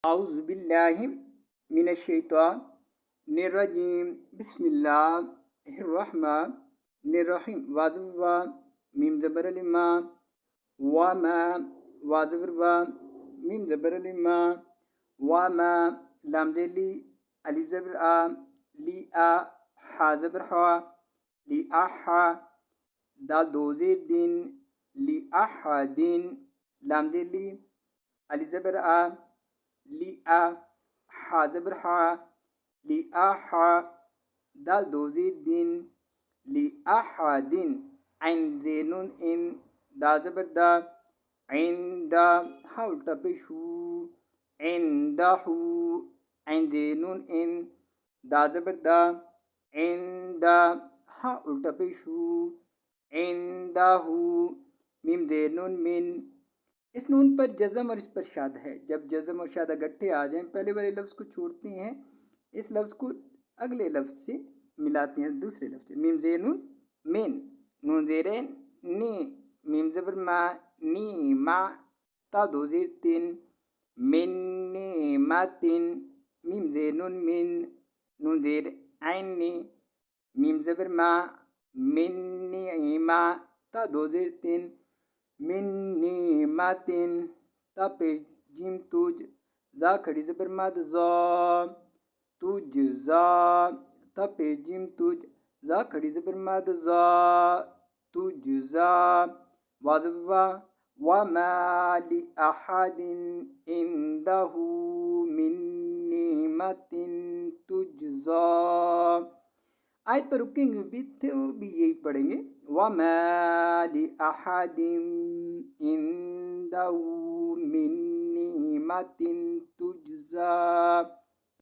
औज़ु बिल्लाहि मिनश शैतानिर रजीम बिस्मिल्लाहिर रहमानिर रहीम वाज़िफ़ा meme ज़बर lima वमा वाज़िफ़ा meme ज़बर lima वमा लाम ज़ेली अलिफ ज़बर आ ली आ हा ज़बर हा ली आहा दाल दो ज़ेर दिन ली आहा दिन लाम ज़ेली अलिफ ज़बर आ ली आ हा ज़बर हा ली आ हा दाल दो ज़ेर दिन ली आ हा दिन ऐन ज़ेनुन इन दा ज़बर दा ऐन दा हा उल्टा पेशू ऐन दा हू ऐन ज़ेनुन इन दा ज़बर दा ऐन दा हा उल्टा पेशू ऐन दा हू मीम ज़ेनुन मिन। इस नून पर जज़म और इस पर शाद है। जब जज़म और शाद इकट्ठे आ जाएं पहले वाले लफ्ज़ को छोड़ते हैं, इस लफ्ज़ को अगले लफ्ज़ से मिलाते हैं दूसरे लफ्ज़ से। मीम ज़ेनुन मिन नून ज़ेरेन नी मीम ज़बर मा नी मा ता दो ज़ेर तीन मिन नी मा तीन मीम ज़ेनुन मिन नून ज़ेर ऐन नी मीम ज़बर मा मिन नी मा ता दो ज़ेर तीन मिन्नी मातिन ता पे जिम तुज जा खड़ी ज़बर मद ज़ा तुज जा ता पे जिम तुज जा खड़ी ज़बर मद ज़ा तुज जा वाज़वा वमा लि अहदिन इंदहु मिन निमतिन तुजज़ा। आयत पर रुकेंगे भी थे वो भी यही पढ़ेंगे वमा लि अहदिन इंदहु मिन निमतिन तुजज़ा।